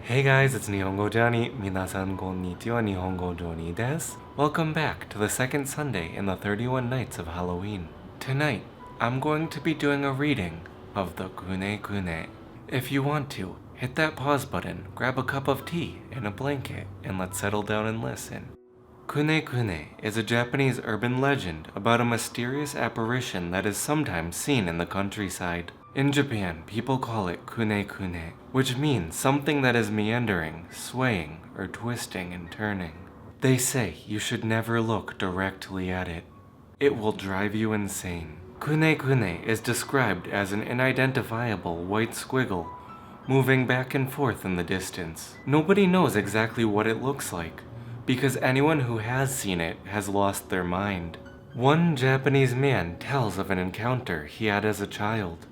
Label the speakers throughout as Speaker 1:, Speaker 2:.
Speaker 1: Hey guys, it's Nihongo Johnny. Minasan konnichiwa, Nihongo Johnny desu. Welcome back to the second Sunday in the 31 Nights of Halloween. Tonight, I'm going to be doing a reading of the Kunekune. If you want to, hit that pause button, grab a cup of tea and a blanket, and let's settle down and listen. Kunekune is a Japanese urban legend about a mysterious apparition that is sometimes seen in the countryside. In Japan, people call it kunekune, which means something that is meandering, swaying, or twisting and turning. They say you should never look directly at it. It will drive you insane. Kunekune is described as an unidentifiable white squiggle moving back and forth in the distance. Nobody knows exactly what it looks like, because anyone who has seen it has lost their mind. One Japanese man tells of an encounter he had as a child.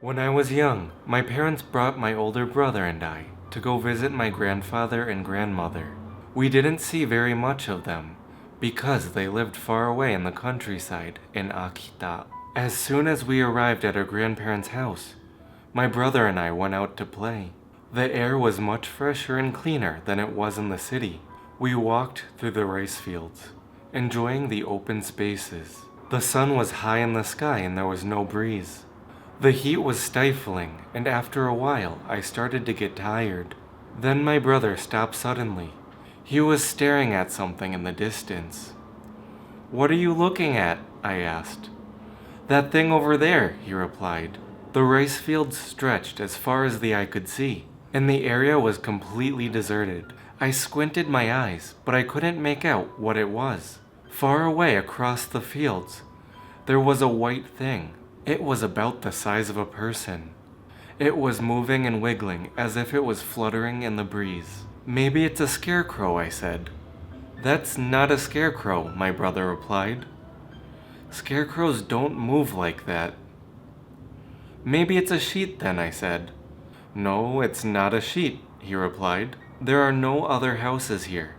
Speaker 1: When I was young, my parents brought my older brother and I to go visit my grandfather and grandmother. We didn't see very much of them because they lived far away in the countryside in Akita. As soon as we arrived at our grandparents' house, my brother and I went out to play. The air was much fresher and cleaner than it was in the city. We walked through the rice fields, enjoying the open spaces. The sun was high in the sky and there was no breeze. The heat was stifling, and after a while I started to get tired. Then my brother stopped suddenly. He was staring at something in the distance. "What are you looking at?" I asked. "That thing over there," he replied. The rice fields stretched as far as the eye could see, and the area was completely deserted. I squinted my eyes, but I couldn't make out what it was. Far away across the fields, there was a white thing. It was about the size of a person. It was moving and wiggling as if it was fluttering in the breeze. "Maybe it's a scarecrow," I said. "That's not a scarecrow," my brother replied. "Scarecrows don't move like that." "Maybe it's a sheet then," I said. "No, it's not a sheet," he replied. "There are no other houses here.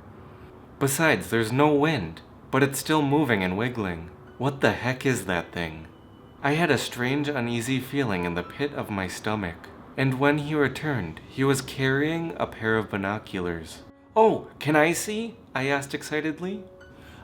Speaker 1: Besides, there's no wind, but it's still moving and wiggling. What the heck is that thing?" I had a strange uneasy feeling in the pit of my stomach, and when he returned, he was carrying a pair of binoculars. "Oh, can I see?" I asked excitedly.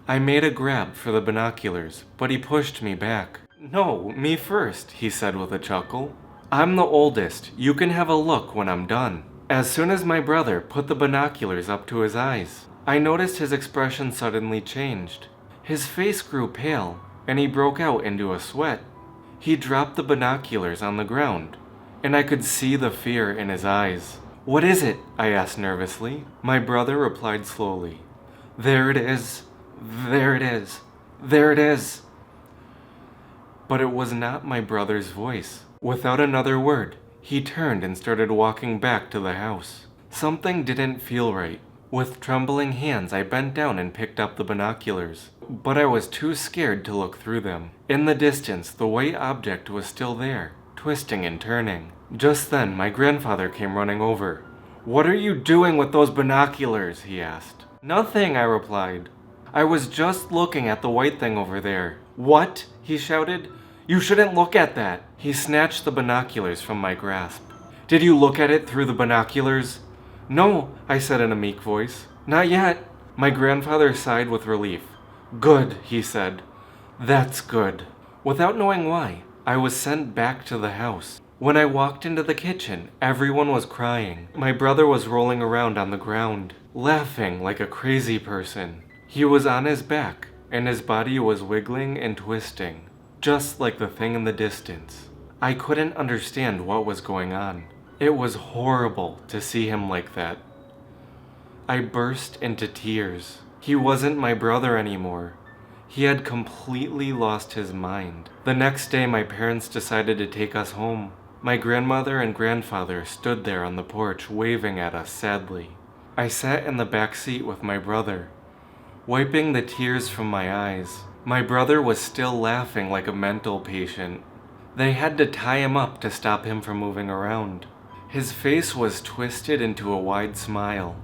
Speaker 1: I made a grab for the binoculars, but he pushed me back. "No, me first," he said with a chuckle. "I'm the oldest. You can have a look when I'm done." As soon as my brother put the binoculars up to his eyes, I noticed his expression suddenly changed. His face grew pale, and he broke out into a sweat. He dropped the binoculars on the ground, and I could see the fear in his eyes. "What is it?" I asked nervously. My brother replied slowly, "There it is. There it is. There it is." But it was not my brother's voice. Without another word, he turned and started walking back to the house. Something didn't feel right. With trembling hands, I bent down and picked up the binoculars, but I was too scared to look through them. In the distance, the white object was still there, twisting and turning. Just then, my grandfather came running over. "What are you doing with those binoculars?" he asked. "Nothing," I replied. "I was just looking at the white thing over there." "What?" he shouted. "You shouldn't look at that." He snatched the binoculars from my grasp. "Did you look at it through the binoculars?" "No," I said in a meek voice. "Not yet." My grandfather sighed with relief. "Good," he said. "That's good." Without knowing why, I was sent back to the house. When I walked into the kitchen, everyone was crying. My brother was rolling around on the ground, laughing like a crazy person. He was on his back, and his body was wiggling and twisting, just like the thing in the distance. I couldn't understand what was going on. It was horrible to see him like that. I burst into tears. He wasn't my brother anymore. He had completely lost his mind. The next day, my parents decided to take us home. My grandmother and grandfather stood there on the porch waving at us sadly. I sat in the back seat with my brother, wiping the tears from my eyes. My brother was still laughing like a mental patient. They had to tie him up to stop him from moving around. His face was twisted into a wide smile.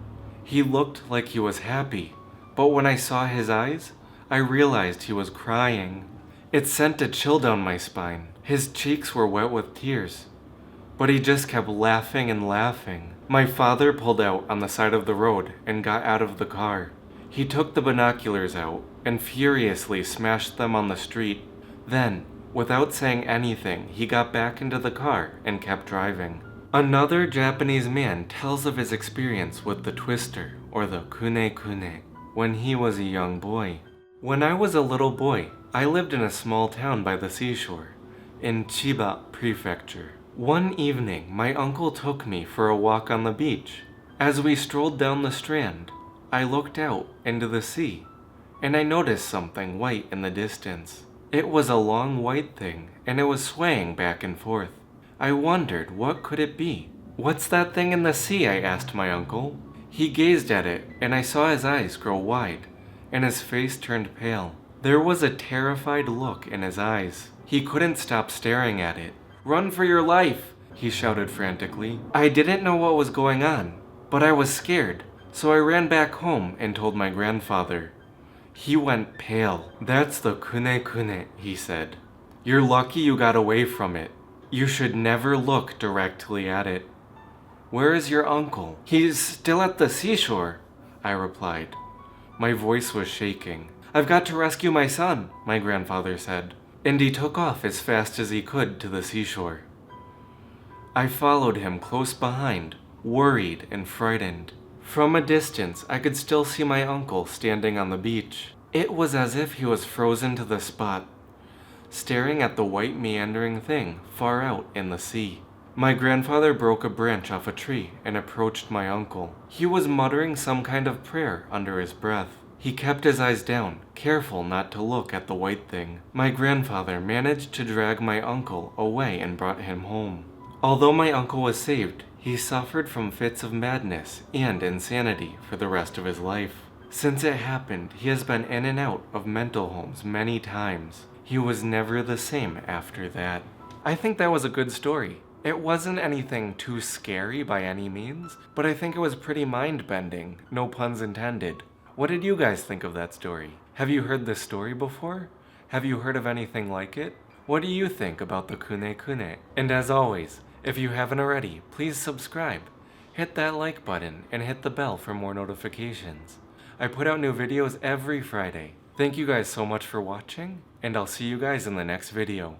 Speaker 1: He looked like he was happy, but when I saw his eyes, I realized he was crying. It sent a chill down my spine. His cheeks were wet with tears. but he just kept laughing and laughing. My father pulled out on the side of the road and got out of the car. He took the binoculars out and furiously smashed them on the street. Then, without saying anything, he got back into the car and kept driving. Another Japanese man tells of his experience with the twister, or the kunekune, when he was a young boy. When I was a little boy, I lived in a small town by the seashore, in Chiba Prefecture. One evening, my uncle took me for a walk on the beach. As we strolled down the strand, I looked out into the sea, and I noticed something white in the distance. It was a long white thing, and it was swaying back and forth. I wondered, what could it be? "What's that thing in the sea?" I asked my uncle. He gazed at it, and I saw his eyes grow wide, and his face turned pale. There was a terrified look in his eyes. He couldn't stop staring at it. "Run for your life!" he shouted frantically. I didn't know what was going on, but I was scared, so I ran back home and told my grandfather. He went pale. "That's the kunekune," he said. "You're lucky you got away from it. You should never look directly at it." "Where is your uncle?" "He's still at the seashore," I replied. My voice was shaking. "I've got to rescue my son," my grandfather said, and he took off as fast as he could to the seashore. I followed him close behind, worried and frightened. From a distance, I could still see my uncle standing on the beach. It was as if he was frozen to the spot, staring at the white meandering thing far out in the sea. My grandfather broke a branch off a tree and approached my uncle. He was muttering some kind of prayer under his breath. He kept his eyes down, careful not to look at the white thing. My grandfather managed to drag my uncle away and brought him home. Although my uncle was saved, he suffered from fits of madness and insanity for the rest of his life. Since it happened, he has been in and out of mental homes many times. He was never the same after that. I think that was a good story. It wasn't anything too scary by any means, but I think it was pretty mind-bending, no puns intended. What did you guys think of that story? Have you heard this story before? Have you heard of anything like it? What do you think about the kunekune? And as always, if you haven't already, please subscribe. Hit that like button and hit the bell for more notifications. I put out new videos every Friday. Thank you guys so much for watching, and I'll see you guys in the next video.